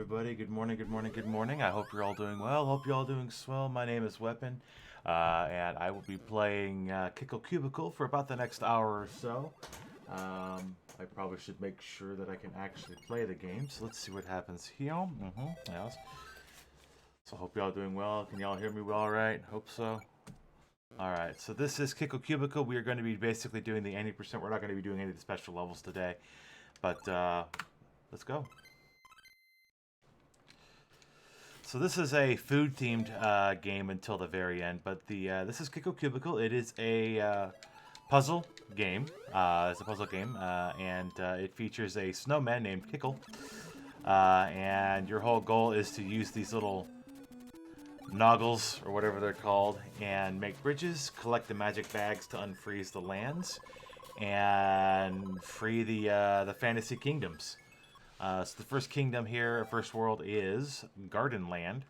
everybody. Good morning, good morning, good morning. I hope you're all doing well. Hope you're all doing swell. My name is Wepen, and I will be playing Kickle Cubicle for about the next hour or so. I probably should make sure that I can actually play the game, so let's see what happens here. Yes. So hope y'all doing well. Can y'all hear me well, all right? Hope so. Alright, so this is Kickle Cubicle. We are going to be basically doing the 80%. We're not going to be doing any of the special levels today, but let's go. So this is a food-themed game until the very end, but this is Kickle Cubicle. It is a puzzle game. It's a puzzle game, and it features a snowman named Kickle. And your whole goal is to use these little noggles, or whatever they're called, and make bridges, collect the magic bags to unfreeze the lands, and free the fantasy kingdoms. So the first kingdom here, first world, is Garden Land,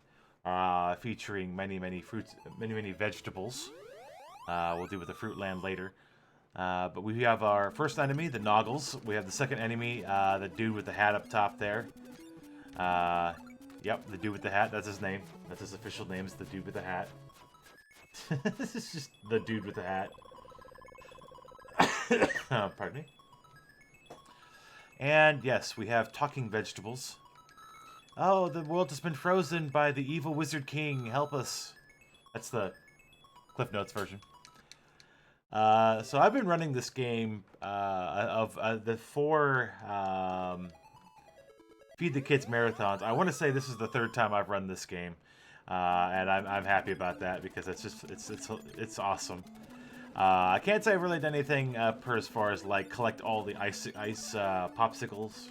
featuring many fruits, many vegetables. We'll do with the Fruitland later. But we have our first enemy, the Noggles. We have the second enemy, the dude with the hat up top there. Yep, the dude with the hat, that's his name. That's his official name, is the dude with the hat. This is just the dude with the hat. Pardon me. And yes, we have talking vegetables. Oh, the world has been frozen by the evil wizard king. Help us. That's the Cliff Notes version. So I've been running this game of the 4 Feed the Kids marathons. I want to say this is the 3rd time I've run this game, and I'm happy about that because it's awesome. I can't say I've really done anything per as far as like collect all the ice popsicles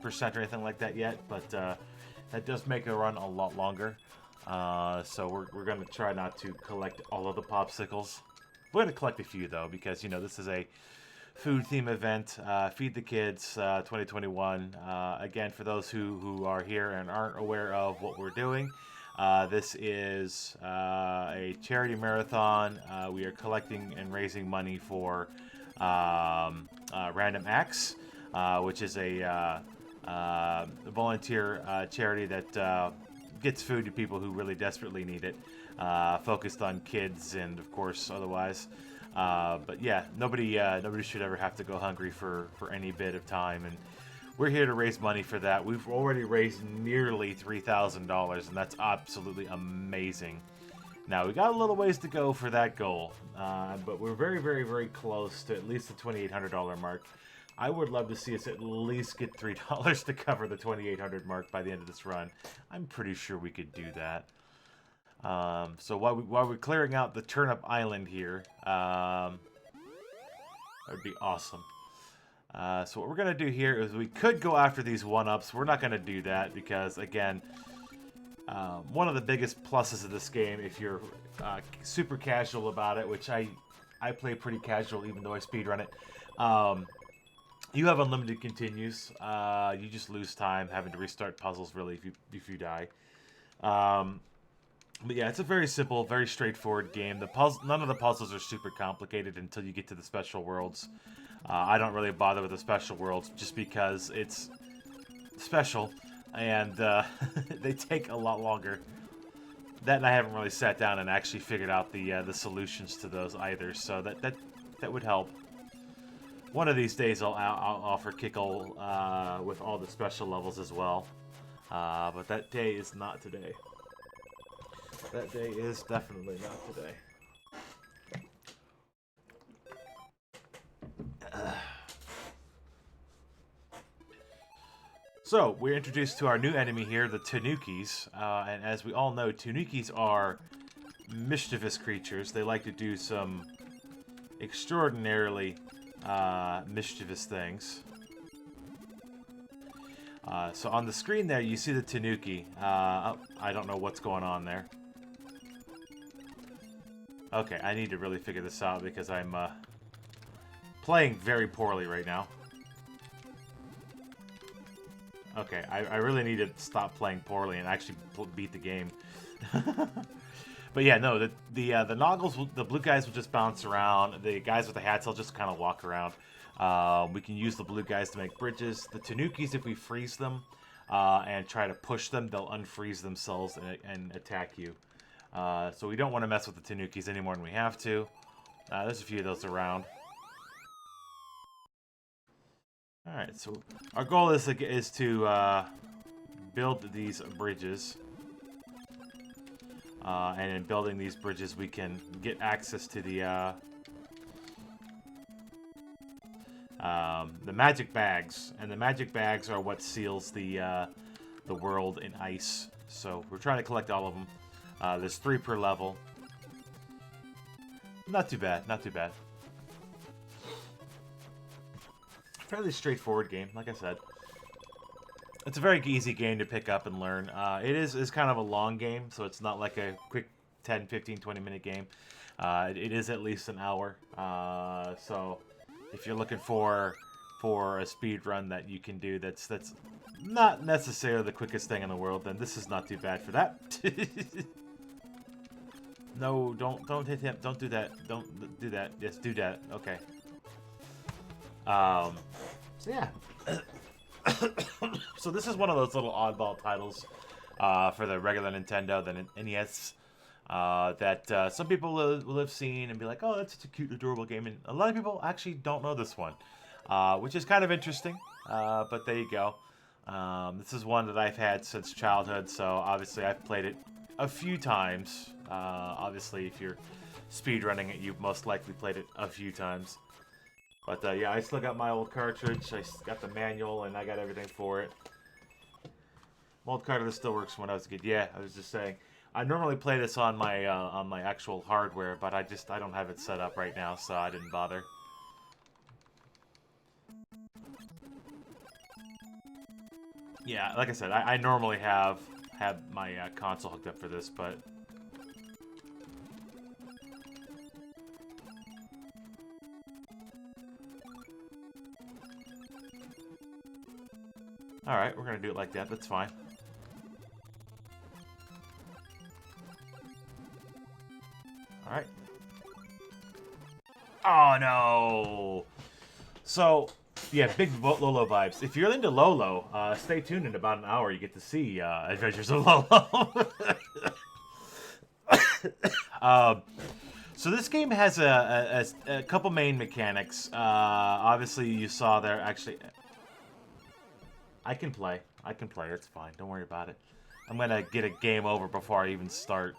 percent or anything like that yet, but that does make a run a lot longer. So we're gonna try not to collect all of the popsicles. We're gonna collect a few though because this is a food theme event. Feed the Kids 2021. Again, for those who are here and aren't aware of what we're doing. This is a charity marathon. We are collecting and raising money for Random Acts, which is a volunteer charity that gets food to people who really desperately need it, focused on kids and, of course, otherwise. But yeah, nobody should ever have to go hungry for any bit of time, and we're here to raise money for that. We've already raised nearly $3,000, and that's absolutely amazing. Now, we got a little ways to go for that goal, but we're very close to at least the $2,800 mark. I would love to see us at least get $3 to cover the $2,800 mark by the end of this run. I'm pretty sure we could do that. So while we're clearing out the Turnip Island here, that would be awesome. So what we're going to do here is we could go after these 1-ups. We're not going to do that because, again, one of the biggest pluses of this game, if you're super casual about it, which I play pretty casual even though I speedrun it, you have unlimited continues. You just lose time having to restart puzzles, really, if you die. But yeah, it's a very simple, very straightforward game. None of the puzzles are super complicated until you get to the special worlds. I don't really bother with the special worlds just because it's special and they take a lot longer. That and I haven't really sat down and actually figured out the solutions to those either, so that would help. One of these days I'll offer Kickle with all the special levels as well, but that day is not today. That day is definitely not today. So, we're introduced to our new enemy here, the Tanukis. And as we all know, Tanukis are mischievous creatures. They like to do some extraordinarily mischievous things. So on the screen there, you see the Tanuki. I don't know what's going on there. Okay, I need to really figure this out because I'm playing very poorly right now. Okay, I really need to stop playing poorly and actually beat the game. But yeah, no, the Noggles, the blue guys will just bounce around. The guys with the hats will just kind of walk around. We can use the blue guys to make bridges. The Tanukis, if we freeze them, and try to push them, they'll unfreeze themselves and attack you. So we don't want to mess with the Tanukis any more than we have to. There's a few of those around. Alright, so our goal is to build these bridges. And in building these bridges, we can get access to the magic bags. And the magic bags are what seals the world in ice. So we're trying to collect all of them. There's 3 per level. Not too bad, not too bad. Fairly straightforward game, like I said. It's a very easy game to pick up and learn. It's kind of a long game, so it's not like a quick 10, 15, 20-minute game. It is at least an hour. So if you're looking for a speed run that you can do that's not necessarily the quickest thing in the world, then this is not too bad for that. No, don't hit him. Don't do that. Don't do that. Yes, do that. Okay. So yeah. So this is one of those little oddball titles for the regular Nintendo, the NES, that some people will have seen and be like, oh, that's such a cute, adorable game. And a lot of people actually don't know this one, which is kind of interesting, but there you go. This is one that I've had since childhood, so obviously I've played it a few times. Obviously, if you're speedrunning it, you've most likely played it a few times. But yeah, I still got my old cartridge, I got the manual, and I got everything for it. My old cartridge still works from when I was a kid. Yeah, I was just saying. I normally play this on my actual hardware, but I don't have it set up right now, so I didn't bother. Yeah, like I said, I normally have my console hooked up for this, but alright, we're gonna do it like that, that's fine. Alright. Oh no! So, yeah, big Lolo vibes. If you're into Lolo, stay tuned in about an hour, you get to see Adventures of Lolo. So this game has a couple main mechanics. Obviously, you saw there, actually... I can play, it's fine, don't worry about it. I'm gonna get a game over before I even start.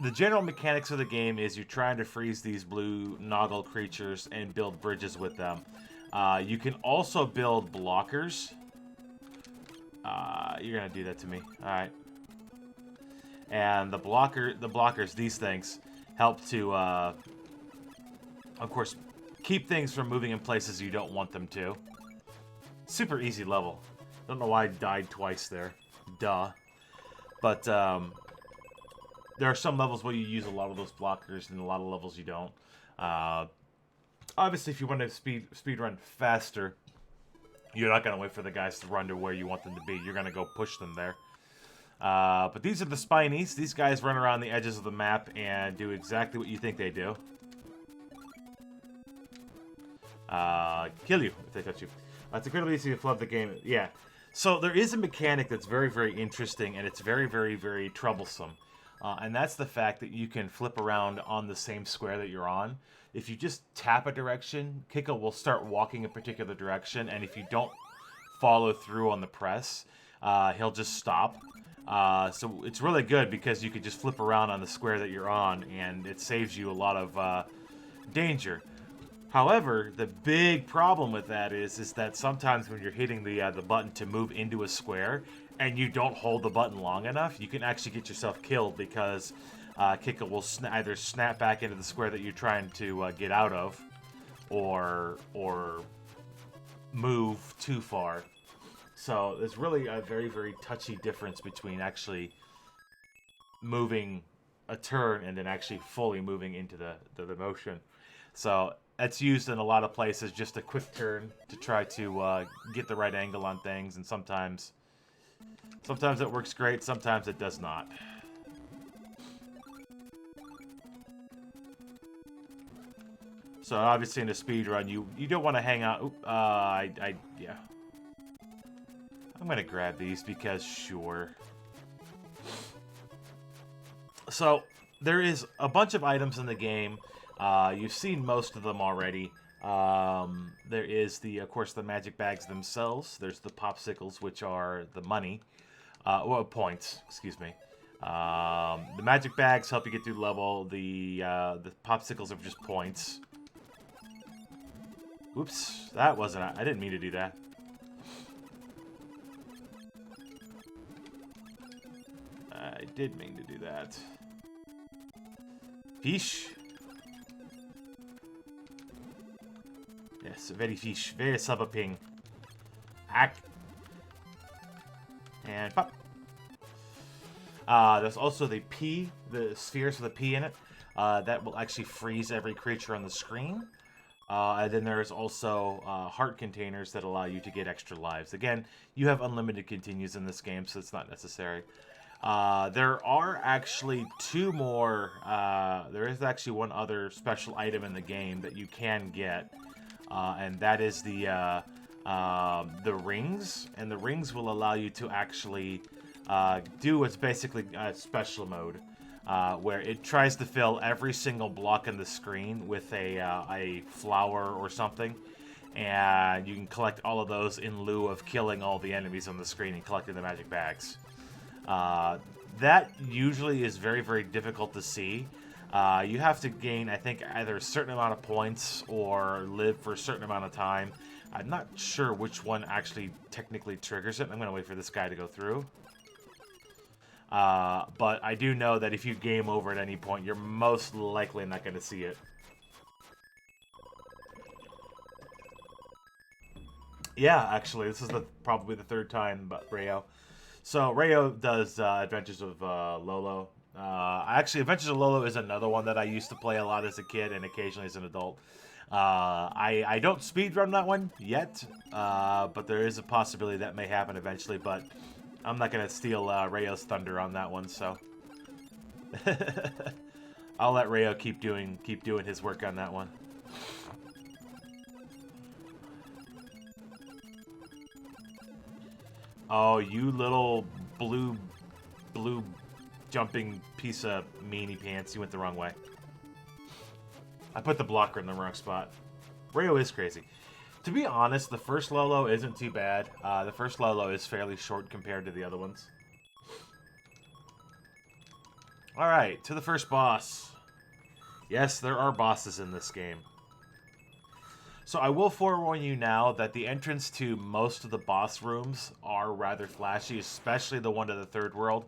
The general mechanics of the game is you're trying to freeze these blue Noggle creatures and build bridges with them. You can also build blockers. You're gonna do that to me, alright. And the blockers, these things, help to, of course, keep things from moving in places you don't want them to. Super easy level. Don't know why I died twice there. Duh. But, there are some levels where you use a lot of those blockers, and a lot of levels you don't. Obviously, if you want to speed run faster, you're not going to wait for the guys to run to where you want them to be. You're going to go push them there. But these are the Spinies. These guys run around the edges of the map and do exactly what you think they do. Kill you if they touch you. It's incredibly easy to flood the game. Yeah. So there is a mechanic that's very, very interesting, and it's very, very, very troublesome. And that's the fact that you can flip around on the same square that you're on. If you just tap a direction, Kickle will start walking a particular direction, and if you don't follow through on the press, he'll just stop. So it's really good because you can just flip around on the square that you're on, and it saves you a lot of danger. However, the big problem with that is that sometimes when you're hitting the button to move into a square and you don't hold the button long enough, you can actually get yourself killed because Kickle will either snap back into the square that you're trying to get out of, or move too far. So there's really a very, very touchy difference between actually moving a turn and then actually fully moving into the motion. So that's used in a lot of places, just a quick turn to try to get the right angle on things, and sometimes it works great, sometimes it does not. So obviously in a speed run, you don't want to hang out. Yeah. I'm gonna grab these because sure. So, there is a bunch of items in the game. You've seen most of them already. There is, of course, the magic bags themselves. There's the popsicles, which are the money. Well, points, excuse me. The magic bags help you get through the level. The popsicles are just points. Oops, that wasn't... I didn't mean to do that. I did mean to do that. Fish. Yes, very fish. Very sabaping. Hack. And pop. There's also the P, the spheres with a P in it. That will actually freeze every creature on the screen. And then there's also heart containers that allow you to get extra lives. Again, you have unlimited continues in this game, so it's not necessary. There are actually two more. There is actually one other special item in the game that you can get, and that is the rings. And the rings will allow you to actually do what's basically special mode. Where it tries to fill every single block on the screen with a flower or something, and you can collect all of those in lieu of killing all the enemies on the screen and collecting the magic bags. That usually is very, very difficult to see. You have to gain, I think, either a certain amount of points or live for a certain amount of time. I'm not sure which one actually technically triggers it. I'm going to wait for this guy to go through. But I do know that if you game over at any point, you're most likely not going to see it. Yeah, actually, this is probably the third time, but Rayo. So Rayo does Adventures of Lolo. Actually, Adventures of Lolo is another one that I used to play a lot as a kid and occasionally as an adult. I don't speedrun that one yet, but there is a possibility that may happen eventually, but I'm not going to steal Rayo's thunder on that one, so I'll let Rayo keep doing his work on that one. Oh, you little blue jumping piece of meanie pants, you went the wrong way. I put the blocker in the wrong spot. Rayo is crazy. To be honest, the first Lolo isn't too bad. The first Lolo is fairly short compared to the other ones. Alright, to the first boss. Yes, there are bosses in this game. So I will forewarn you now that the entrance to most of the boss rooms are rather flashy, especially the one to the third world.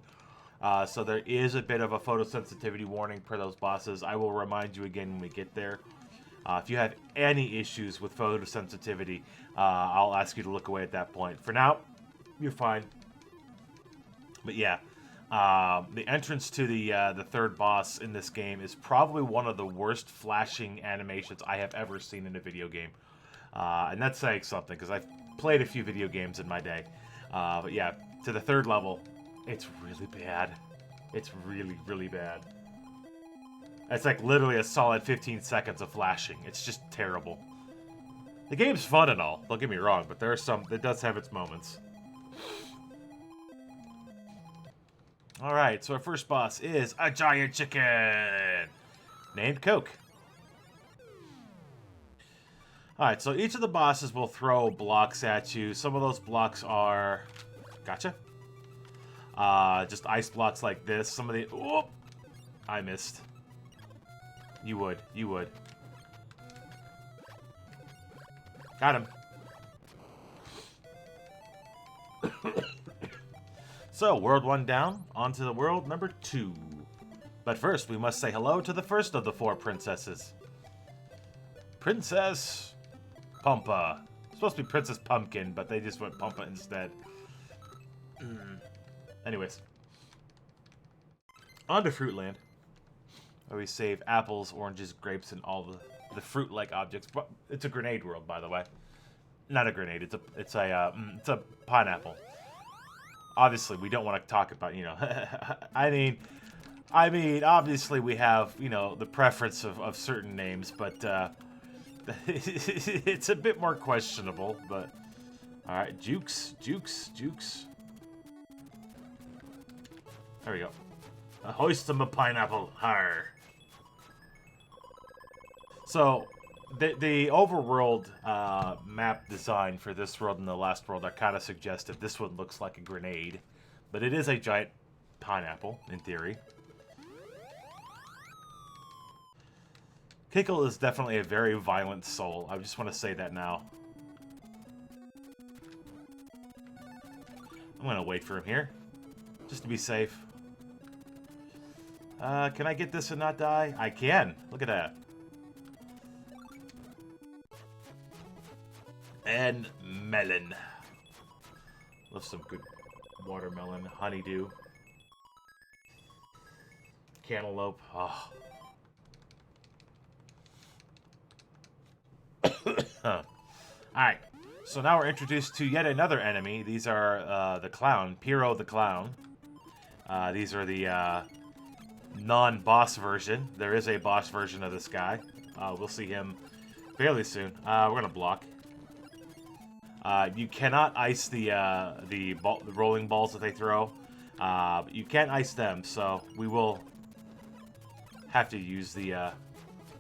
So there is a bit of a photosensitivity warning for those bosses. I will remind you again when we get there. If you have any issues with photosensitivity, I'll ask you to look away at that point. For now, you're fine. But yeah, the entrance to the third boss in this game is probably one of the worst flashing animations I have ever seen in a video game. And that's saying something, because I've played a few video games in my day. But yeah, to the third level, it's really bad. It's really, really bad. It's like literally a solid 15 seconds of flashing. It's just terrible. The game's fun and all, don't get me wrong, but there are some, it does have its moments. Alright, so our first boss is a giant chicken named Coke. Alright, so each of the bosses will throw blocks at you. Some of those blocks are... Gotcha. Just ice blocks like this. Some of the... Oh! I missed. You would. You would. Got him. So, world 1 down. On to the world number 2. But first, we must say hello to the first of the 4 princesses. Princess Pumpa. It's supposed to be Princess Pumpkin, but they just went Pumpa instead. Anyways. On to Fruitland, where we save apples, oranges, grapes, and all the fruit-like objects. It's a grenade world, by the way. Not a grenade. It's a pineapple. Obviously, we don't want to talk about, you know. I mean, obviously, we have, you know, the preference of certain names, but it's a bit more questionable. But Alright, jukes, jukes, jukes. There we go. Hoist them a pineapple. Har. So, the overworld map design for this world and the last world are kind of suggestive. This one looks like a grenade, but it is a giant pineapple, in theory. Kickle is definitely a very violent soul. I just want to say that now. I'm going to wait for him here, just to be safe. Can I get this and not die? I can. Look at that. And melon. Love some good watermelon, honeydew. Cantaloupe. Oh. Alright, so now we're introduced to yet another enemy. These are the clown, Pyro the Clown. These are the non-boss version. There is a boss version of this guy. We'll see him fairly soon. We're going to block. You cannot ice the rolling balls that they throw. You can't ice them, so we will have to use the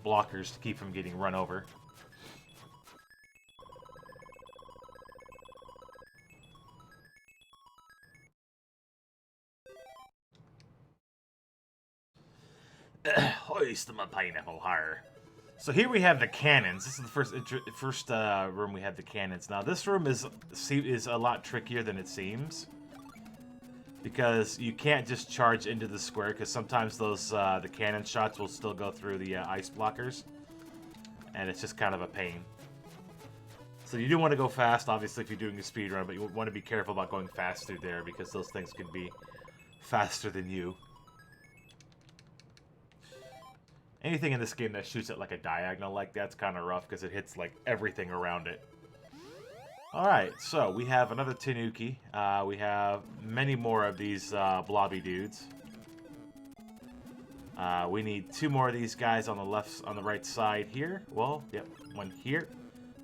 blockers to keep from getting run over. Hoist them a pineapple higher. So here we have the cannons. This is the first room we have the cannons. Now this room is a lot trickier than it seems, because you can't just charge into the square, because sometimes those the cannon shots will still go through the ice blockers, and it's just kind of a pain. So you do want to go fast, obviously, if you're doing a speed run, but you want to be careful about going fast through there, because those things can be faster than you. Anything in this game that shoots at like a diagonal like that's kind of rough, because it hits like everything around it. Alright, so we have another Tanuki. We have many more of these blobby dudes. We need 2 more of these guys on the right side here. Well, yep, one here.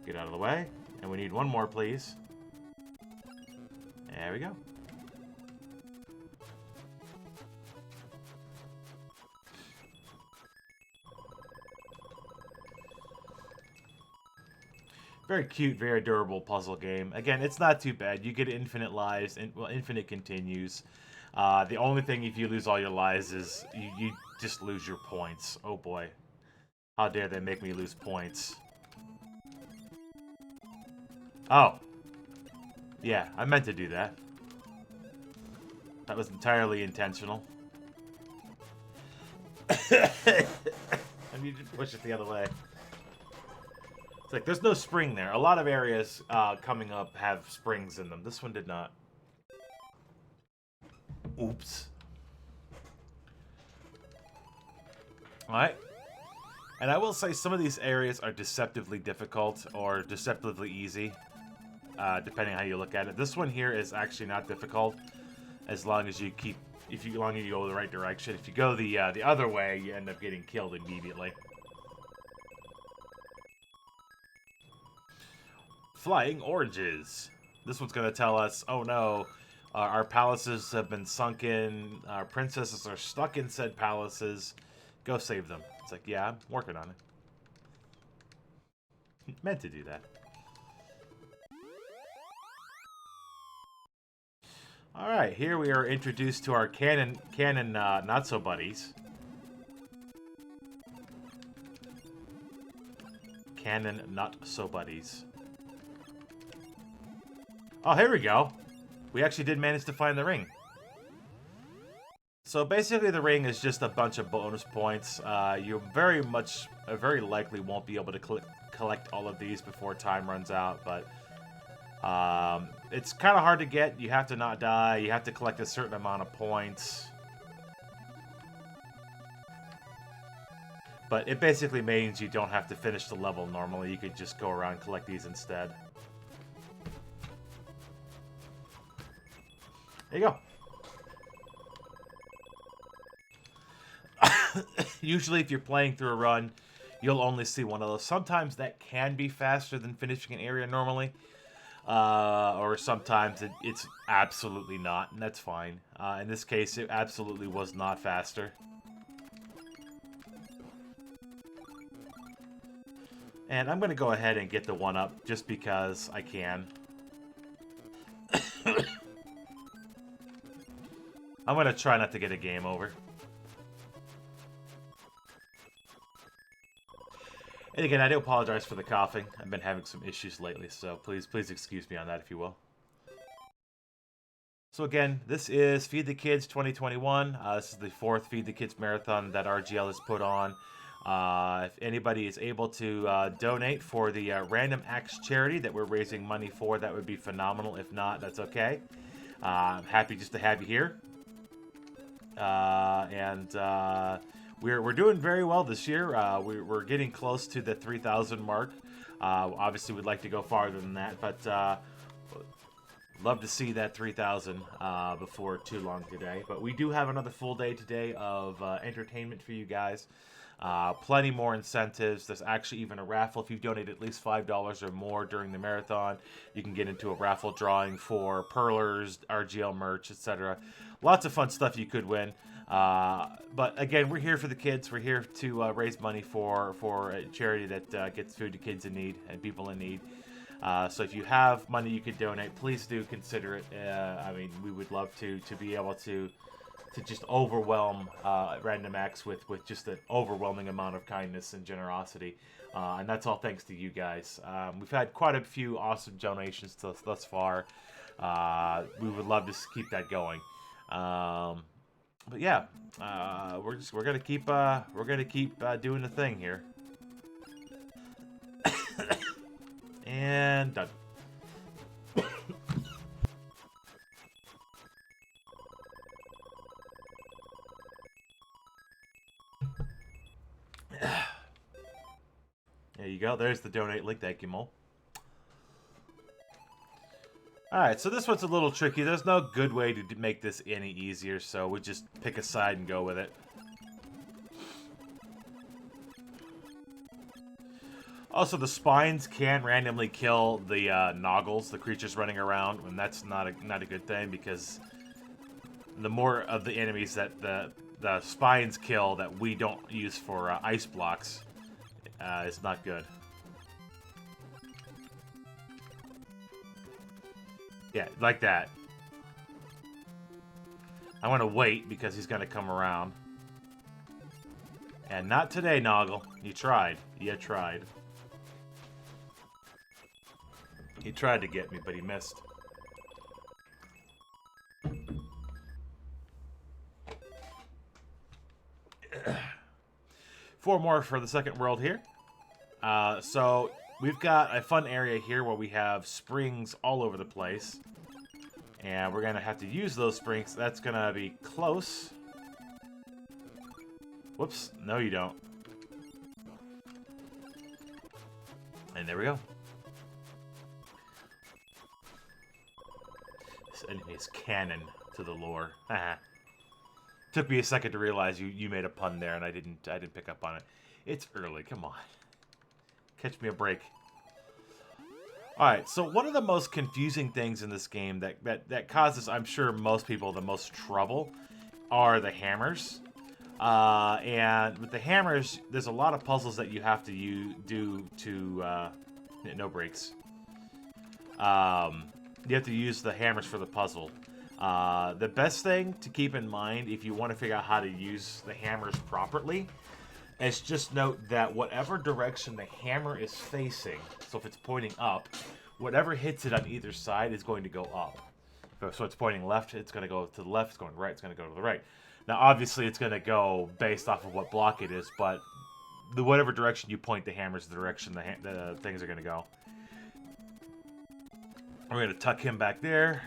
Get out of the way. And we need 1 more, please. There we go. Very cute, very adorable puzzle game. Again, it's not too bad. You get infinite lives, and well, infinite continues. The only thing if you lose all your lives is you just lose your points. Oh boy. How dare they make me lose points. Oh. Yeah, I meant to do that. That was entirely intentional. I need to push it the other way. It's like, there's no spring there. A lot of areas coming up have springs in them. This one did not. Oops. Alright. And I will say some of these areas are deceptively difficult or deceptively easy, depending on how you look at it. This one here is actually not difficult, as long as you keep, as long as you go the right direction. If you go the other way, you end up getting killed immediately. Flying oranges. This one's going to tell us, oh no, our palaces have been sunken, our princesses are stuck in said palaces, go save them. It's like, yeah, I'm working on it. Meant to do that. Alright, here we are introduced to our cannon not-so-buddies. Cannon not-so-buddies. Oh, here we go. We actually did manage to find the ring. So basically the ring is just a bunch of bonus points. You very likely won't be able to collect all of these before time runs out, but it's kind of hard to get. You have to not die. You have to collect a certain amount of points. But it basically means you don't have to finish the level normally. You could just go around and collect these instead. There you go. Usually if you're playing through a run, you'll only see one of those. Sometimes that can be faster than finishing an area normally. or sometimes it's absolutely not, and that's fine. In this case, it absolutely was not faster. And I'm going to go ahead and get the 1-up just because I can. I'm going to try not to get a game over. And again, I do apologize for the coughing. I've been having some issues lately, so please excuse me on that if you will. So again, this is Feed the Kids 2021. This is the 4th Feed the Kids Marathon that RGL has put on. If anybody is able to donate for the Random Acts charity that we're raising money for, that would be phenomenal. If not, that's okay. I'm happy just to have you here. We're doing very well this year. We're getting close to the 3,000 mark. Obviously, we'd like to go farther than that, but love to see that 3,000 before too long today. But we do have another full day today of entertainment for you guys. Plenty more incentives. There's actually even a raffle. If you donate at least $5 or more during the marathon, you can get into a raffle drawing for Perlers, RGL merch, etc. Lots of fun stuff you could win. But again, we're here for the kids. We're here to raise money for a charity that gets food to kids in need and people in need. So if you have money you could donate, please do consider it. I mean, we would love to be able to just overwhelm Random Acts with just an overwhelming amount of kindness and generosity. And that's all thanks to you guys. We've had quite a few awesome donations thus far. We would love to keep that going. But yeah, we're gonna keep doing the thing here. And done. There you go. There's the donate link. Thank you, Mo. Alright, so this one's a little tricky. There's no good way to make this any easier, so we just pick a side and go with it. Also, the spines can randomly kill the noggles, the creatures running around, and that's not a good thing, because the more of the enemies that the spines kill that we don't use for ice blocks, is not good. Yeah, like that. I'm gonna wait because he's gonna come around. And not today, Noggle. You tried. You tried. He tried to get me, but he missed. Four more for the second world here. So we've got a fun area here where we have springs all over the place. And we're going to have to use those springs. That's going to be close. Whoops. No, you don't. And there we go. This enemy is canon to the lore. Took me a second to realize you made a pun there, and I didn't pick up on it. It's early. Come on. Catch me a break. Alright, so one of the most confusing things in this game that causes, I'm sure, most people the most trouble are the hammers. And with the hammers, there's a lot of puzzles that you have to do to... no breaks. You have to use the hammers for the puzzle. The best thing to keep in mind if you want to figure out how to use the hammers properly is just note that whatever direction the hammer is facing, so if it's pointing up, whatever hits it on either side is going to go up. So it's pointing left, it's going to go to the left. It's going right, it's going to go to the right. Now, obviously, it's going to go based off of what block it is, but whatever direction you point the hammer is the direction the things are going to go. We're going to tuck him back there.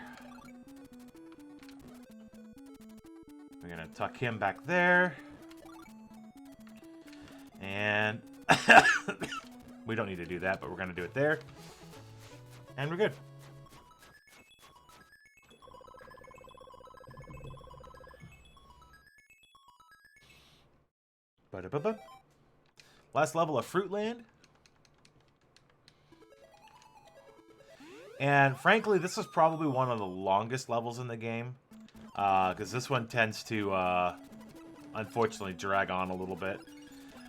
We're going to tuck him back there. And we don't need to do that, but we're going to do it there. And we're good. Ba-da-ba-ba. Last level of Fruitland. And frankly, this is probably one of the longest levels in the game. Because this one tends to, unfortunately, drag on a little bit.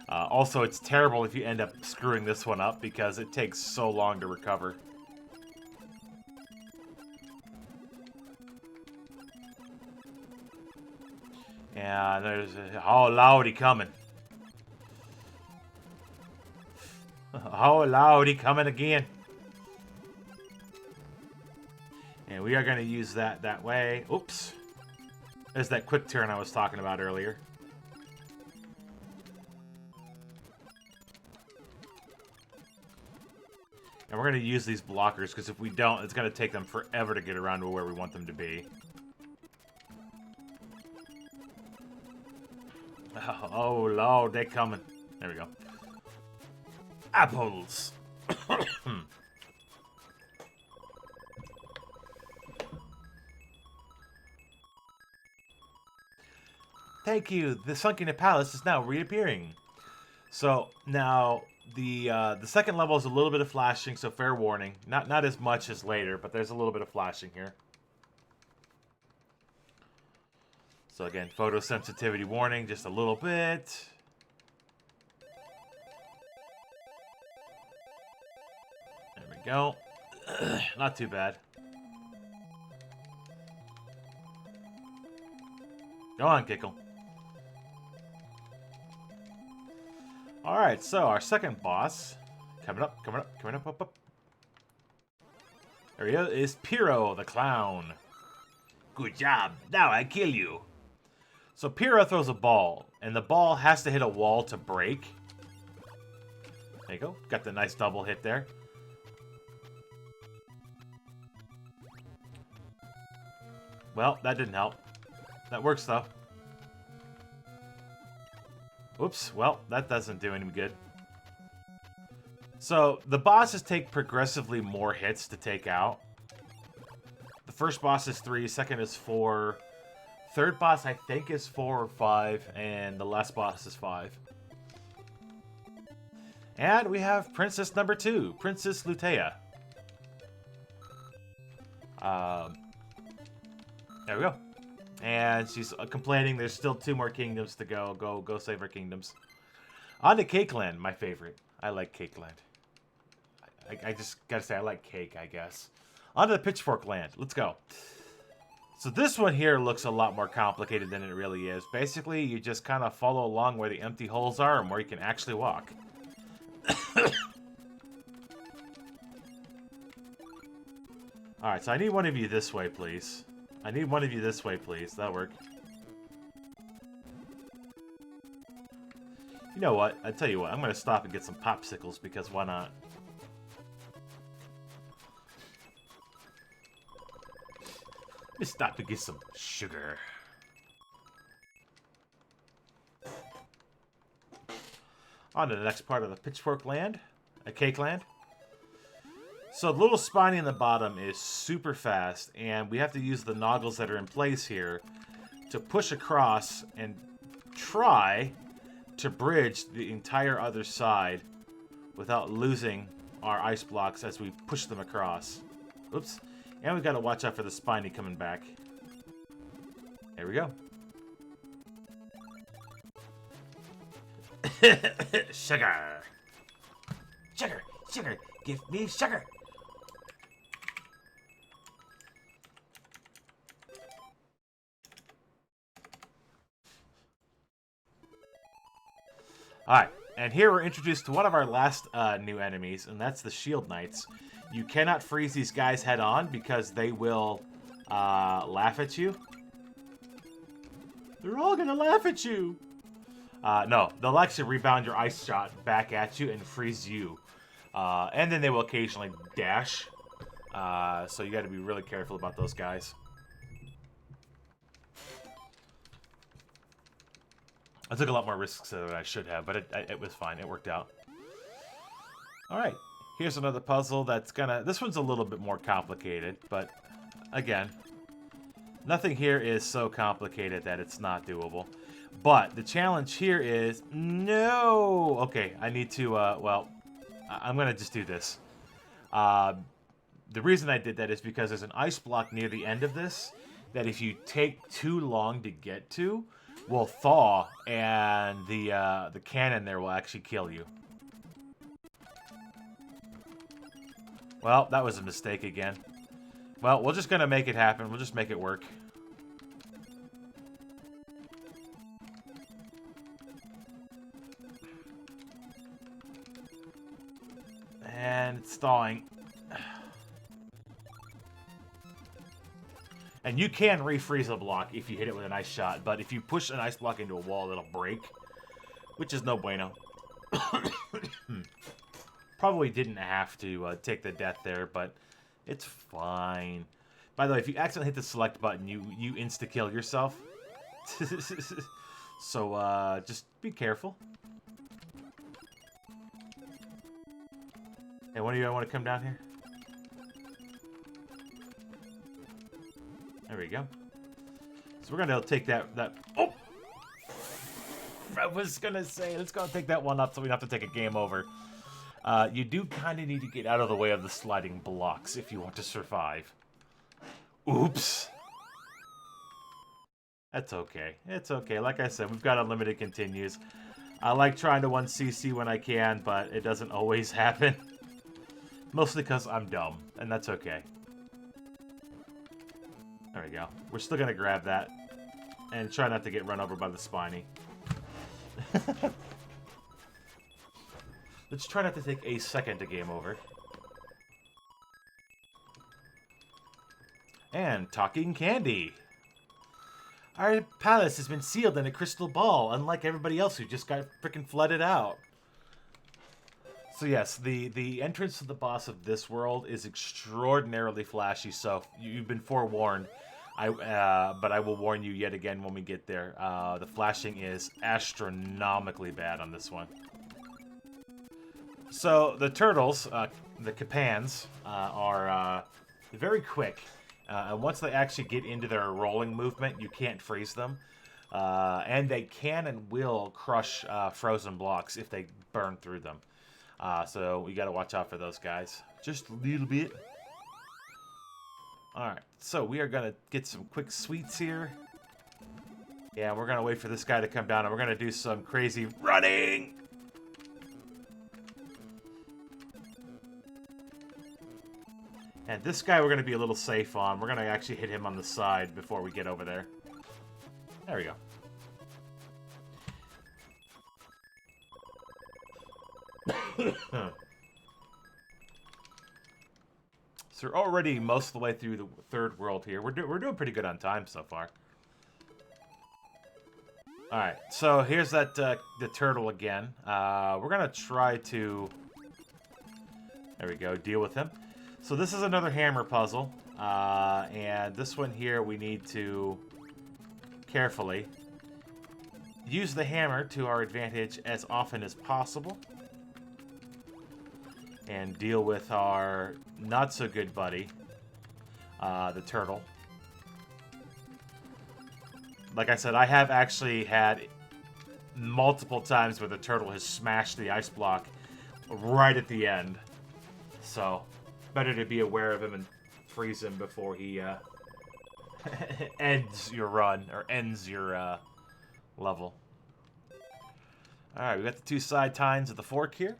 Also, it's terrible if you end up screwing this one up because it takes so long to recover. And there's... Oh, Lordy coming. Oh, Lordy coming again. And we are going to use that way. Oops. There's that quick turn I was talking about earlier. And we're going to use these blockers, because if we don't, it's going to take them forever to get around to where we want them to be. Oh, Lord, they're coming. There we go. Apples! Thank you. The Sunken Palace is now reappearing. So, now... The second level is a little bit of flashing, so fair warning. Not as much as later, but there's a little bit of flashing here. So again, photosensitivity warning, just a little bit. There we go. Not too bad. Go on, Kickle. Alright, so our second boss, coming up, up. There he is Pyro, the clown. Good job, now I kill you. So Pyro throws a ball, and the ball has to hit a wall to break. There you go, got the nice double hit there. Well, that didn't help. That works though. Oops, well, that doesn't do any good. So, the bosses take progressively more hits to take out. The first boss is 3, second is 4. Third boss, I think, is 4 or 5, and the last boss is 5. And we have Princess number 2, Princess Lutea. There we go. And she's complaining there's still 2 more kingdoms to go. Go save our kingdoms. On to Cakeland, my favorite. I like Cakeland. I just gotta say, I like cake, I guess. On to the Pitchfork Land. Let's go. So this one here looks a lot more complicated than it really is. Basically, you just kind of follow along where the empty holes are and where you can actually walk. Alright, so I need one of you this way, please. I need one of you this way, please. That'll work. You know what? I tell you what. I'm going to stop and get some popsicles because why not? Let me stop to get some sugar. On to the next part of the Pitchfork Land. Cake Land. So the little spiny in the bottom is super fast, and we have to use the noggles that are in place here to push across and try to bridge the entire other side without losing our ice blocks as we push them across. Oops. And we've got to watch out for the spiny coming back. There we go. Sugar. Sugar. Sugar. Give me sugar. Alright, and here we're introduced to one of our last new enemies, and that's the Shield Knights. You cannot freeze these guys head on because they will laugh at you. They're all gonna laugh at you! No, they'll actually rebound your ice shot back at you and freeze you. And then they will occasionally dash. So you gotta be really careful about those guys. I took a lot more risks than I should have, but it was fine. It worked out. Alright, here's another puzzle that's gonna... This one's a little bit more complicated, but again, nothing here is so complicated that it's not doable. But the challenge here is... No! Okay, I need to, well, I'm gonna just do this. the reason I did that is because there's an ice block near the end of this that if you take too long to get to, will thaw, and the cannon there will actually kill you. Well, that was a mistake again. Well, we're just gonna make it happen. We'll just make it work. And it's thawing. And you can refreeze a block if you hit it with an ice shot, but if you push an ice block into a wall, it'll break, which is no bueno. Probably didn't have to take the death there, but it's fine. By the way, if you accidentally hit the select button, you insta-kill yourself. So just be careful. Hey, one of you want to come down here? There we go. So we're gonna take that. Oh, I was gonna say, let's go take that one up so we don't have to take a game over. You do kind of need to get out of the way of the sliding blocks if you want to survive. Oops. That's okay. It's okay. Like I said, we've got unlimited continues. I like trying to 1cc when I can, but it doesn't always happen. Mostly because I'm dumb, and that's okay. There we go. We're still going to grab that and try not to get run over by the spiny. Let's try not to take a second to game over. And talking candy. Our palace has been sealed in a crystal ball, unlike everybody else who just got freaking flooded out. So yes, the entrance to the boss of this world is extraordinarily flashy, so you've been forewarned. But I will warn you yet again when we get there. The flashing is astronomically bad on this one. So the turtles, the capans, are very quick. And once they actually get into their rolling movement, you can't freeze them. And they can and will crush frozen blocks if they burn through them. So we got to watch out for those guys. Just a little bit. Alright, so we are going to get some quick sweets here. Yeah, we're going to wait for this guy to come down, and we're going to do some crazy running! And this guy we're going to be a little safe on. We're going to actually hit him on the side before we get over there. There we go. So we're already most of the way through the third world here. We're doing pretty good on time so far. Alright, so here's that the turtle again. We're going to try to... There we go, deal with him. So this is another hammer puzzle. And this one here we need to carefully use the hammer to our advantage as often as possible. And deal with our not-so-good buddy, the turtle. Like I said, I have actually had multiple times where the turtle has smashed the ice block right at the end. So, better to be aware of him and freeze him before he ends your run, or ends your level. Alright, we got the two side tines of the fork here.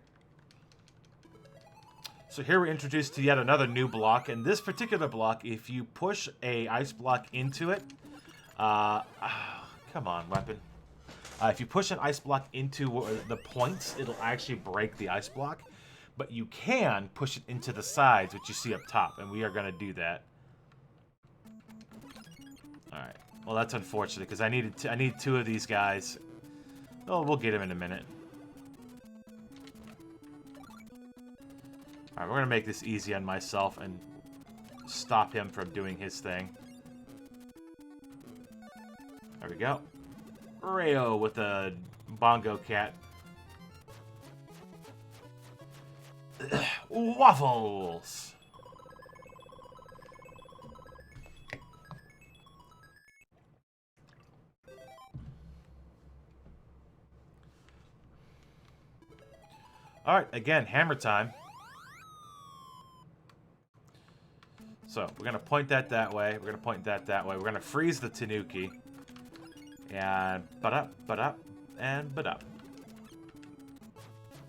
So here we're introduced to yet another new block, and this particular block, if you push a ice block into it, come on, Wepen. If you push an ice block into the points, it'll actually break the ice block, but you can push it into the sides, which you see up top, and we are going to do that. All right. Well, that's unfortunate because I need two of these guys. Oh, we'll get him in a minute. Alright, we're going to make this easy on myself and stop him from doing his thing. There we go. Rayo with the bongo cat. Waffles! Alright, again, hammer time. So we're going to point that way. We're going to point that way. We're going to freeze the Tanuki. And but-up, and but-up.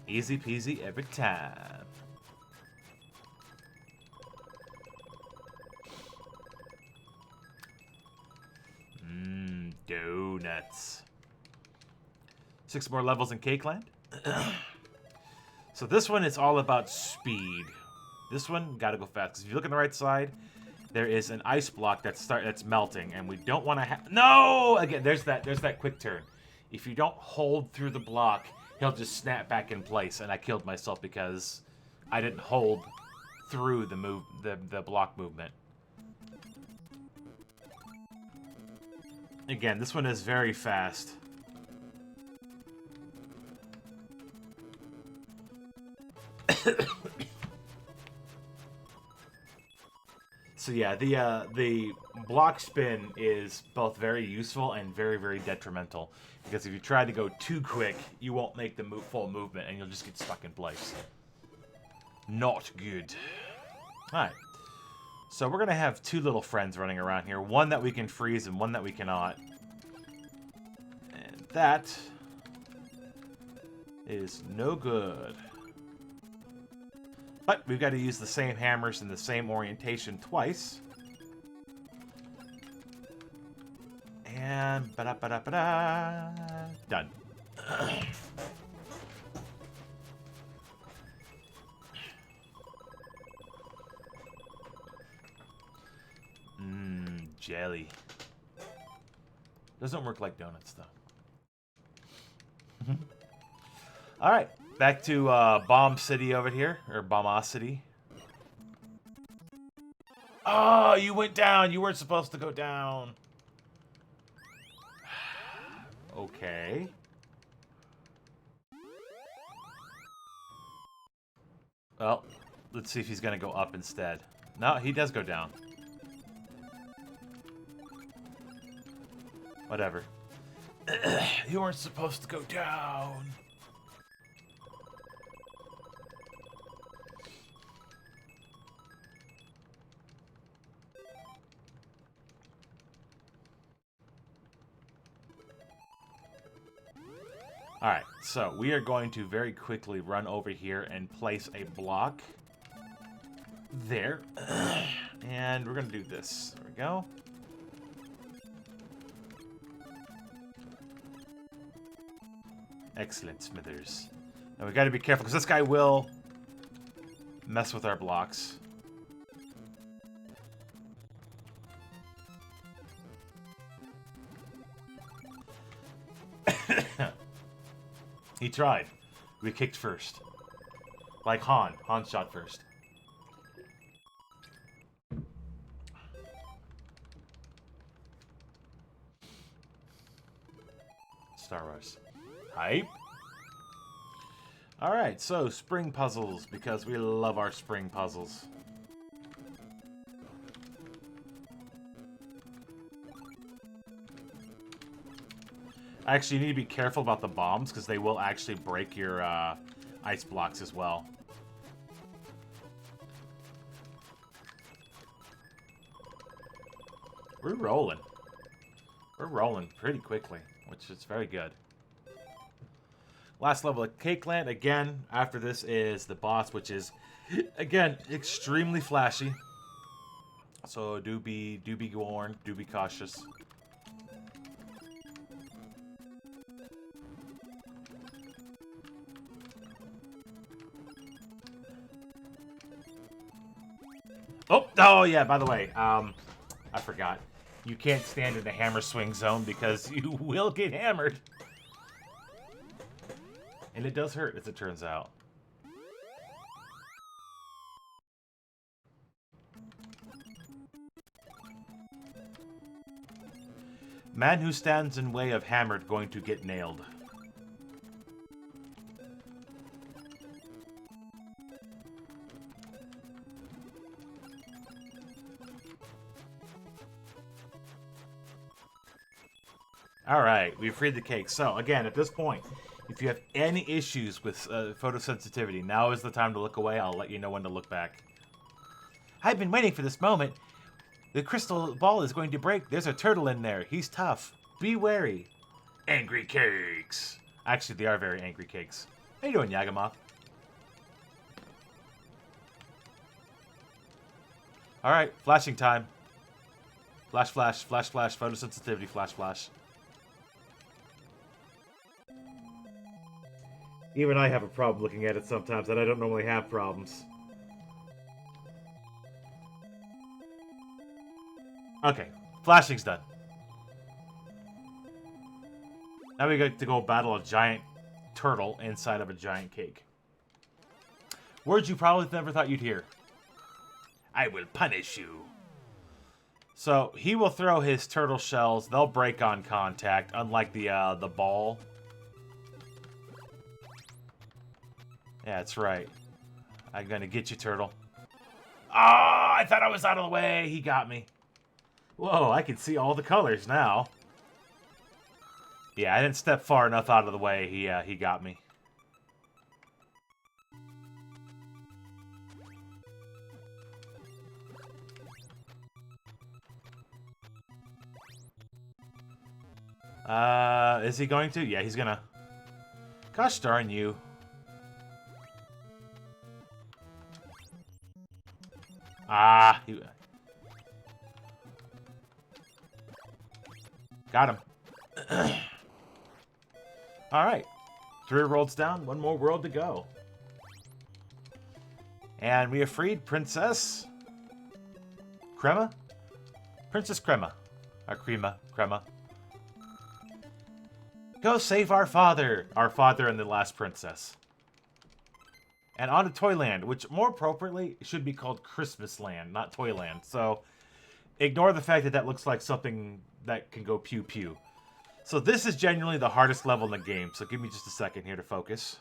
Easy peasy every time. Donuts. 6 more levels in Cakeland. So this one is all about speed. This one, gotta go fast. 'Cause if you look on the right side, there is an ice block that's melting, and we don't want to have... No! Again, there's that quick turn. If you don't hold through the block, he'll just snap back in place, and I killed myself because I didn't hold through the block movement. Again, this one is very fast. So yeah, the block spin is both very useful and very, very detrimental. Because if you try to go too quick, you won't make the full movement and you'll just get stuck in place. Not good. Alright. So we're going to have 2 little friends running around here. One that we can freeze and one that we cannot. And that is no good. But we've got to use the same hammers in the same orientation twice. And ba-da-ba-da-ba-da. Done. Jelly. Doesn't work like donuts, though. Alright, back to Bomb City over here, or Bombosity. Oh, you went down! You weren't supposed to go down! Okay. Well, let's see if he's gonna go up instead. No, he does go down. Whatever. You weren't supposed to go down. Alright, so we are going to very quickly run over here and place a block there. And we're going to do this. There we go. Excellent, Smithers. Now we got to be careful because this guy will mess with our blocks. He tried. We kicked first. Like Han. Han shot first. Star Wars. Hype. Alright, so spring puzzles, because we love our spring puzzles. Actually, you need to be careful about the bombs, because they will actually break your ice blocks as well. We're rolling. We're rolling pretty quickly, which is very good. Last level of Cakeland. Again, after this is the boss, which is, again, extremely flashy. So do be warned, do be cautious. Oh yeah, by the way, I forgot. You can't stand in the hammer swing zone because you will get hammered. And it does hurt, as it turns out. Man who stands in way of hammered going to get nailed. Alright, we freed the cake. So, again, at this point, if you have any issues with photosensitivity, now is the time to look away. I'll let you know when to look back. I've been waiting for this moment. The crystal ball is going to break. There's a turtle in there. He's tough. Be wary. Angry cakes. Actually, they are very angry cakes. How you doing, Yagamoth? Alright, flashing time. Flash, flash, flash, flash, photosensitivity, flash, flash. Even I have a problem looking at it sometimes, and I don't normally have problems. Okay, flashing's done. Now we get to go battle a giant turtle inside of a giant cake. Words you probably never thought you'd hear. I will punish you. So he will throw his turtle shells. They'll break on contact, unlike the ball. Yeah, that's right. I'm gonna get you, turtle. Ah, I thought I was out of the way. He got me. Whoa, I can see all the colors now. Yeah, I didn't step far enough out of the way. He got me. Is he going to? Yeah, he's gonna. Gosh darn you. Ah, got him. Alright. 3 worlds down, 1 more world to go. And we have freed Princess Crema? Princess Crema. Or Crema. Go save our father and the last princess. And on to Toyland, which more appropriately should be called Christmas Land, not Toyland. So ignore the fact that that looks like something that can go pew pew. So this is genuinely the hardest level in the game. So give me just a second here to focus.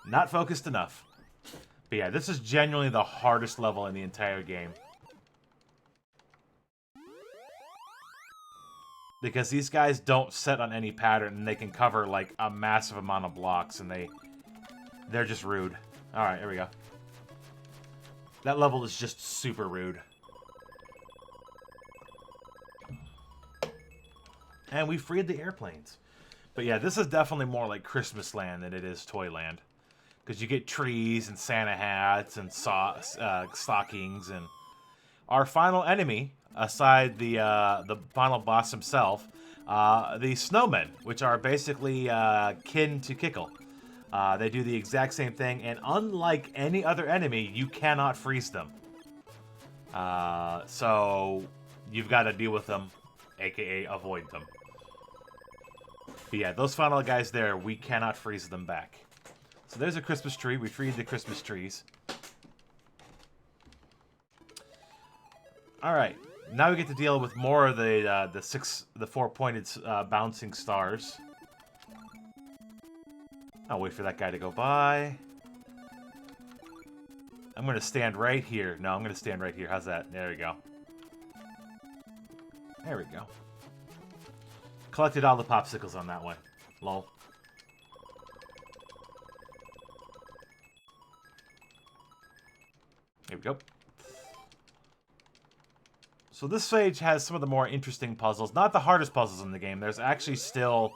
Not focused enough. But yeah, this is genuinely the hardest level in the entire game. Because these guys don't set on any pattern, and they can cover, like, a massive amount of blocks, and they're just rude. Alright, here we go. That level is just super rude. And we freed the airplanes. But yeah, this is definitely more like Christmas Land than it is Toyland. Because you get trees, and Santa hats, and stockings, and... Our final enemy... aside the final boss himself, the snowmen, which are basically kin to Kickle. They do the exact same thing, and unlike any other enemy, you cannot freeze them. So you've got to deal with them, aka avoid them. But yeah, those final guys there, we cannot freeze them back. So there's a Christmas tree. We freed the Christmas trees. All right. Now we get to deal with more of the 4-pointed bouncing stars. I'll wait for that guy to go by. I'm going to stand right here. No, I'm going to stand right here. How's that? There we go. There we go. Collected all the popsicles on that one. Lol. Here we go. So this stage has some of the more interesting puzzles. Not the hardest puzzles in the game. There's actually still...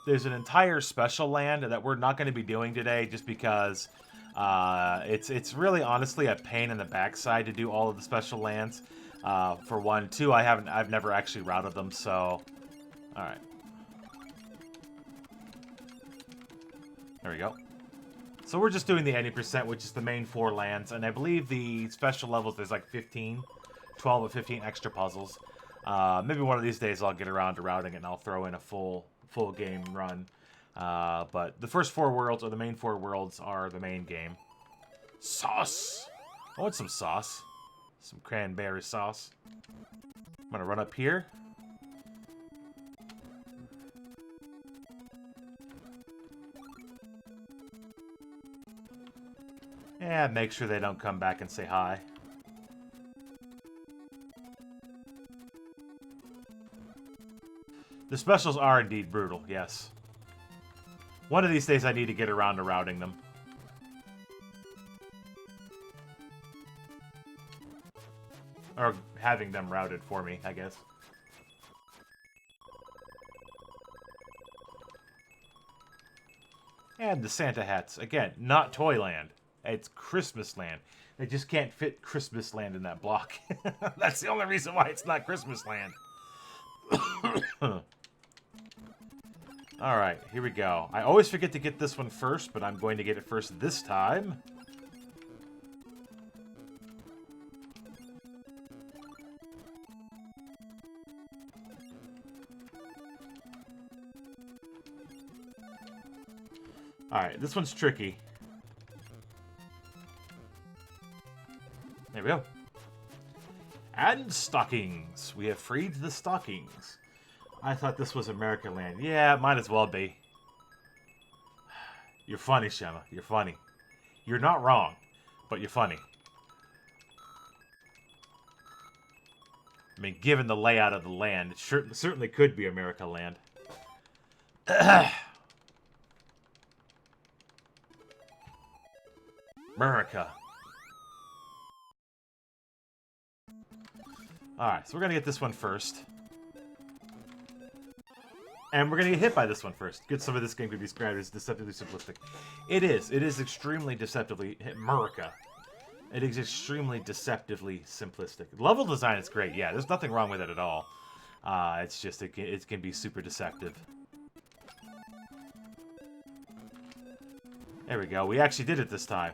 There's an entire special land that we're not going to be doing today just because it's really honestly a pain in the backside to do all of the special lands. For 1. 2, I've never actually routed them, so... Alright. There we go. So we're just doing the 80%, which is the main 4 lands, and I believe the special levels, there's like 15, 12 or 15 extra puzzles. Maybe one of these days I'll get around to routing it and I'll throw in a full game run. But the first 4 worlds, or the main 4 worlds, are the main game. Sauce! I want some sauce. Some cranberry sauce. I'm gonna run up here. And make sure they don't come back and say hi. The specials are indeed brutal, yes. One of these days I need to get around to routing them. or having them routed for me, I guess. And the Santa hats. Again, not Toyland. It's Christmasland. They just can't fit Christmasland in that block. That's the only reason why it's not Christmasland. Alright, here we go. I always forget to get this one first, but I'm going to get it first this time. Alright, this one's tricky. There we go. And stockings. We have freed the stockings. I thought this was America Land. Yeah, it might as well be. You're funny, Shema. You're funny. You're not wrong, but you're funny. I mean, given the layout of the land, it certainly could be America Land. America. Alright, so we're going to get this one first. And we're going to get hit by this one first. Good, some of this game could be described as deceptively simplistic. It is. It is extremely deceptively... America. It is extremely deceptively simplistic. Level design is great. Yeah, there's nothing wrong with it at all. It's just, it can be super deceptive. There we go. We actually did it this time.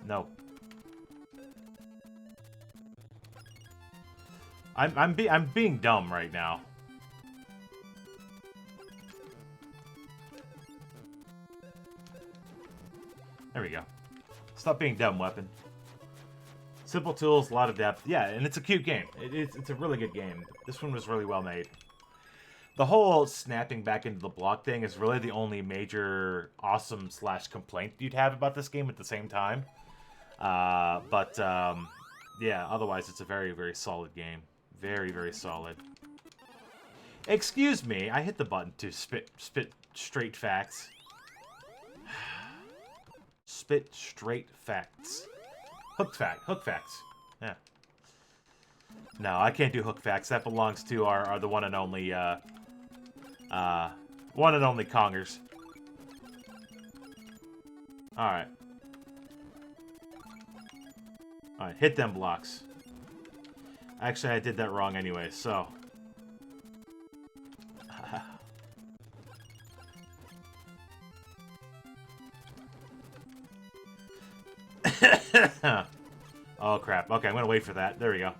No. I'm being dumb right now. There we go. Stop being dumb, Wepen. Simple tools, a lot of depth. Yeah, and it's a cute game. It's a really good game. This one was really well made. The whole snapping back into the block thing is really the only major awesome / complaint you'd have about this game at the same time. Yeah, otherwise it's a very, very solid game. Very, very solid. Excuse me, I hit the button to spit straight facts. Spit straight facts. Hook facts. Yeah. No, I can't do hook facts. That belongs to our the one and only Kongers. Alright. Alright, hit them blocks. Actually, I did that wrong anyway, so... Oh, crap. Okay, I'm gonna wait for that. There we go.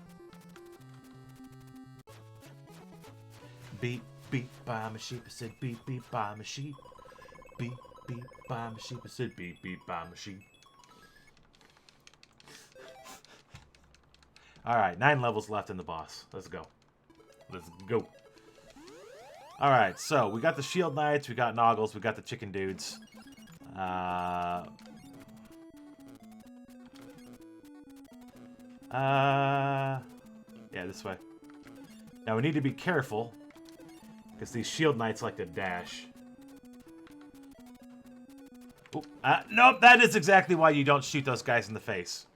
Beep, beep, by my sheep. I said beep, beep, by my sheep. Beep, beep, by my sheep. I said beep, beep, by my sheep. Alright, 9 levels left in the boss. Let's go. Let's go. Alright, so we got the Shield Knights, we got Noggles, we got the Chicken Dudes. Yeah, this way. Now we need to be careful, because these Shield Knights like to dash. Ooh, nope, that is exactly why you don't shoot those guys in the face.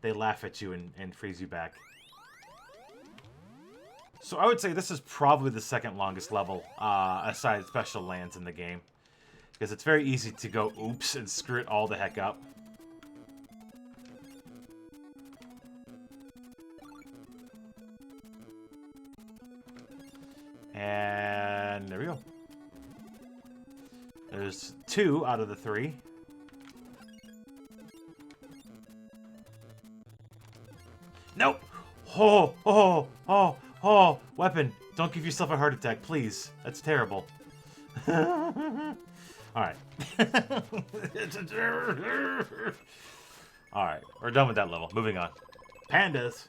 They laugh at you and freeze you back. So I would say this is probably the second longest level, aside special lands in the game. Because it's very easy to go oops and screw it all the heck up. And there we go. There's 2 out of the 3. Nope! Oh, oh, oh, oh! Wepen, don't give yourself a heart attack, please. That's terrible. Alright. Alright, we're done with that level. Moving on. Pandas!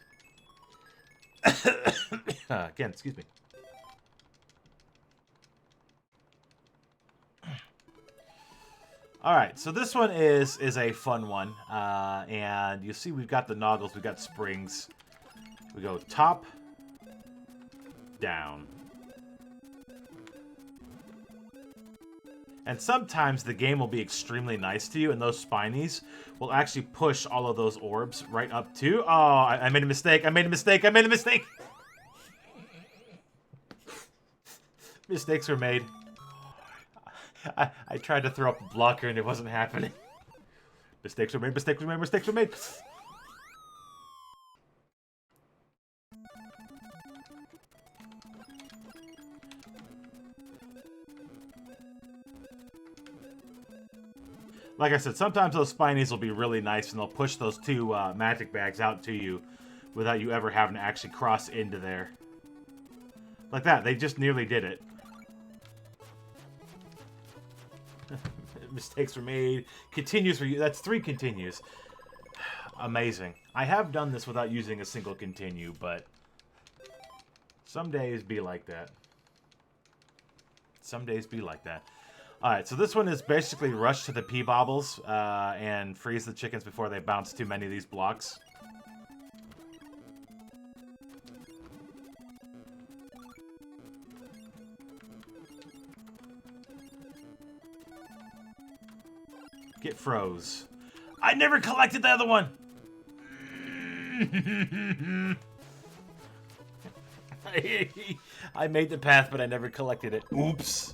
Again, excuse me. Alright, so this one is a fun one. And you see we've got the Noggles, we've got springs. We go top, down. And sometimes the game will be extremely nice to you, and those spinies will actually push all of those orbs right up to... Oh, I made a mistake. I made a mistake. I made a mistake. Mistakes were made. I tried to throw up a blocker, and it wasn't happening. Mistakes were made. Mistakes were made. Mistakes were made. Like I said, sometimes those spinies will be really nice, and they'll push those two magic bags out to you without you ever having to actually cross into there. Like that. They just nearly did it. Mistakes were made. Continues for you. That's 3 continues. Amazing. I have done this without using a single continue, but some days be like that. Some days be like that. Alright, so this one is basically rush to the pea baubles and freeze the chickens before they bounce too many of these blocks. Get froze. I never collected the other one! I made the path, but I never collected it. Oops.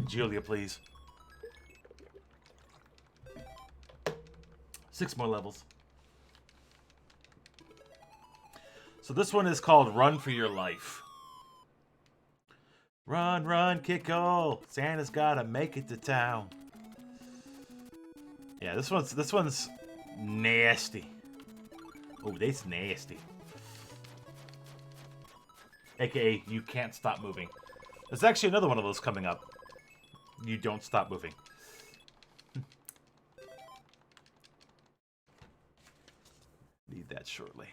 Julia, please. 6 more levels. So this one is called Run for Your Life. Run, run, Kickle. Santa's gotta make it to town. Yeah, this one's nasty. Oh, that's nasty. AKA, you can't stop moving. There's actually another one of those coming up. You don't stop moving. Need that shortly.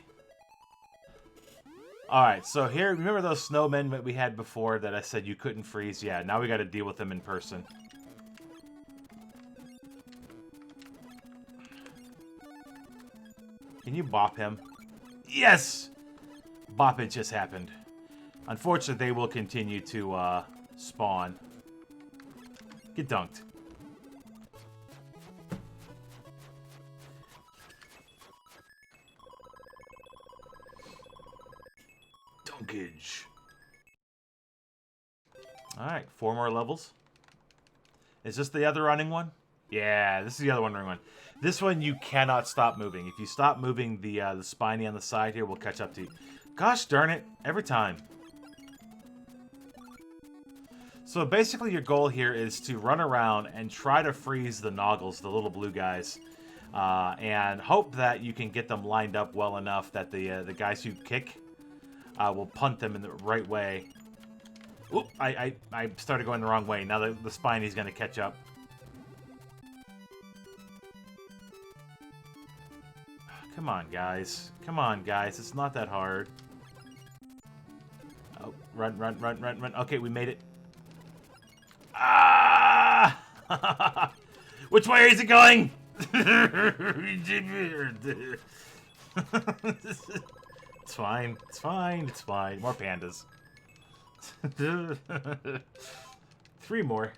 Alright, so here, remember those snowmen that we had before that I said you couldn't freeze? Yeah, now we gotta deal with them in person. Can you bop him? Yes! Bop it just happened. Unfortunately, they will continue to spawn. Get dunked. Dunkage. Alright, 4 more levels. Is this the other running one? Yeah, this is the other one running one. This one you cannot stop moving. If you stop moving, the spiny on the side here will catch up to you. Gosh darn it, every time. So basically your goal here is to run around and try to freeze the noggles, the little blue guys, and hope that you can get them lined up well enough that the guys who kick will punt them in the right way. Oop, I started going the wrong way. Now the spiny's going to catch up. Come on, guys. Come on, guys. It's not that hard. Oh, run, run, run, run, run. Okay, we made it. Ah! Which way is it going? It's fine. It's fine. It's fine. More pandas. 3 more.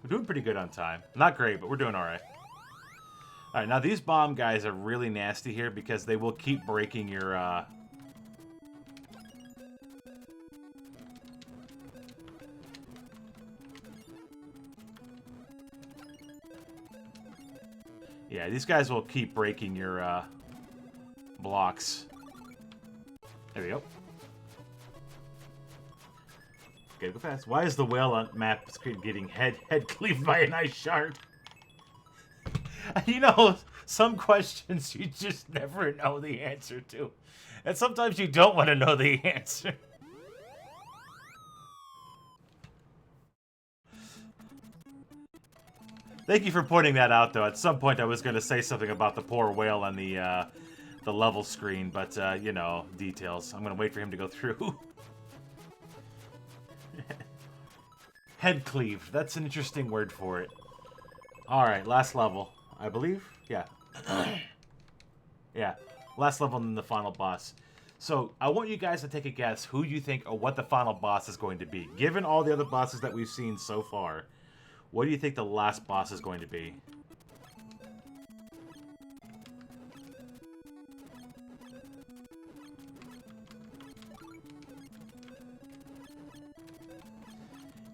We're doing pretty good on time. Not great, but we're doing alright. Alright, now these bomb guys are really nasty here because they will keep breaking your, Yeah, these guys will keep breaking your, blocks. There we go. Okay, go fast. Why is the whale on map screen getting head cleaved by an ice shark? You know, some questions you just never know the answer to. And sometimes you don't want to know the answer. Thank you for pointing that out, though. At some point I was going to say something about the poor whale on the level screen, but, you know, details. I'm going to wait for him to go through. Head cleaved. That's an interesting word for it. Alright, last level. I believe? Yeah. Yeah. Last level and then the final boss. So I want you guys to take a guess who you think or what the final boss is going to be. Given all the other bosses that we've seen so far, what do you think the last boss is going to be?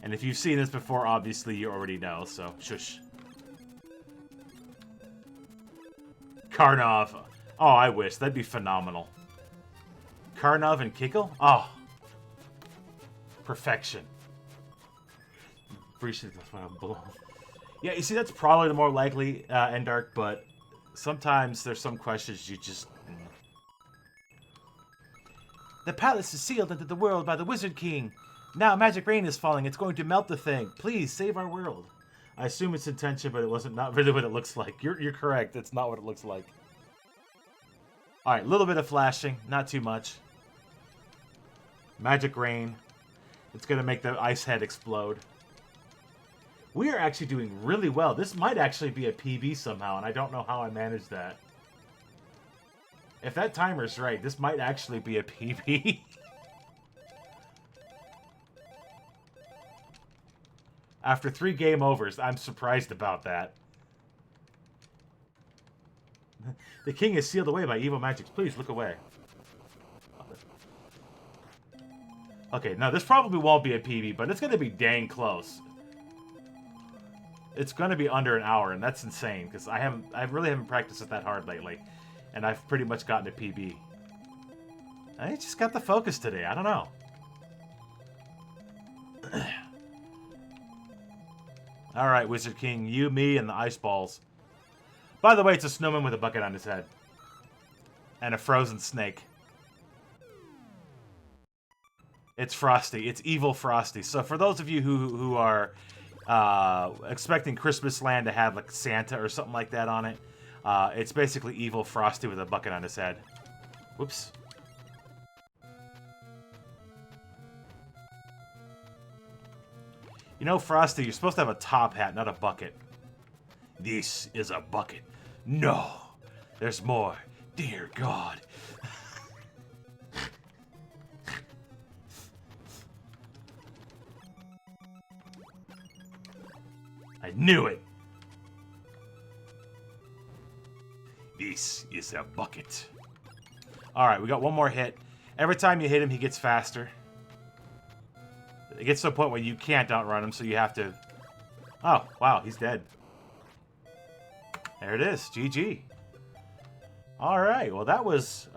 And if you've seen this before, obviously you already know, so shush. Karnov. Oh, I wish. That'd be phenomenal. Karnov and Kickle? Oh. Perfection. Appreciate that's why I'm below. Yeah, you see, that's probably the more likely Endark, but sometimes there's some questions you just... The palace is sealed into the world by the Wizard King. Now magic rain is falling. It's going to melt the thing. Please save our world. I assume it's intention, but it wasn't not really what it looks like. You're correct. It's not what it looks like. All right, a little bit of flashing, not too much. Magic rain. It's going to make the ice head explode. We are actually doing really well. This might actually be a PB somehow, and I don't know how I managed that. If that timer's right, this might actually be a PB. After 3 game overs, I'm surprised about that. The king is sealed away by evil magics. Please look away. Okay, now this probably won't be a PB, but it's going to be dang close. It's going to be under an hour, and that's insane because I really haven't practiced it that hard lately, and I've pretty much gotten a PB. I just got the focus today. I don't know. All right, Wizard King, you, me, and the ice balls. By the way, it's a snowman with a bucket on his head. And a frozen snake. It's Frosty. It's evil Frosty. So for those of you who are expecting Christmas Land to have like Santa or something like that on it, it's basically evil Frosty with a bucket on his head. Whoops. You know, Frosty, you're supposed to have a top hat, not a bucket. This is a bucket. No, there's more. Dear God. I knew it. This is a bucket. All right, we got one more hit. Every time you hit him, he gets faster. It gets to a point where you can't outrun him, so you have to... Oh, wow, he's dead. There it is. GG. All right, well, that was...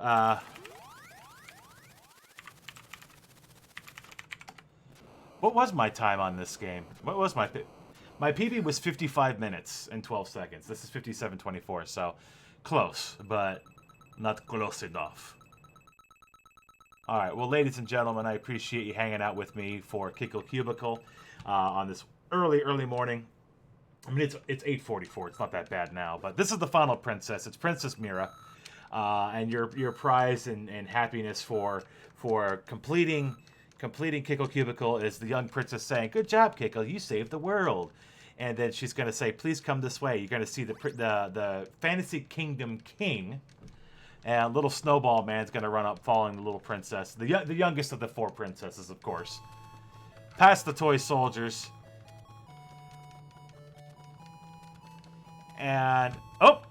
What was my time on this game? What was my... My PB was 55 minutes and 12 seconds. This is 57:24, so close, but not close enough. All right, well, ladies and gentlemen, I appreciate you hanging out with me for Kickle Cubicle on this early morning. I mean, it's 8:44. It's not that bad now, but this is the final princess. It's Princess Mira, and your prize and happiness for completing Kickle Cubicle is the young princess saying, "Good job, Kickle. You saved the world." And then she's going to say, "Please come this way." You're going to see the Fantasy Kingdom King. And little Snowball Man's going to run up following the little princess. The youngest of the 4 princesses, of course. Past the toy soldiers. And... Oh!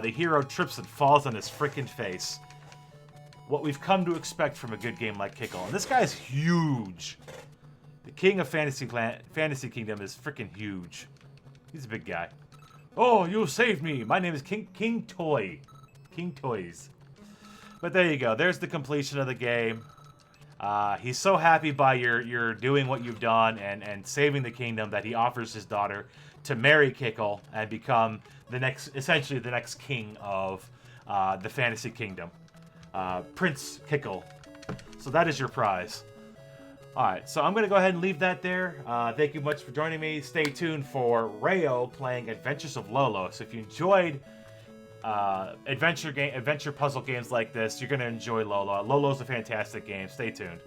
The hero trips and falls on his frickin' face. What we've come to expect from a good game like Kickle. And this guy's huge. The king of Fantasy Kingdom is frickin' huge. He's a big guy. Oh, you saved me! My name is King Toy. King Toys. But there you go. There's the completion of the game. He's so happy by your doing what you've done and saving the kingdom that he offers his daughter to marry Kickle and become essentially the next king of the Fantasy Kingdom. Prince Kickle. So that is your prize. Alright, so I'm going to go ahead and leave that there. Thank you much for joining me. Stay tuned for Rayo playing Adventures of Lolo. So if you enjoyed adventure puzzle games like this, you're going to enjoy Lolo. Lolo's a fantastic game. Stay tuned.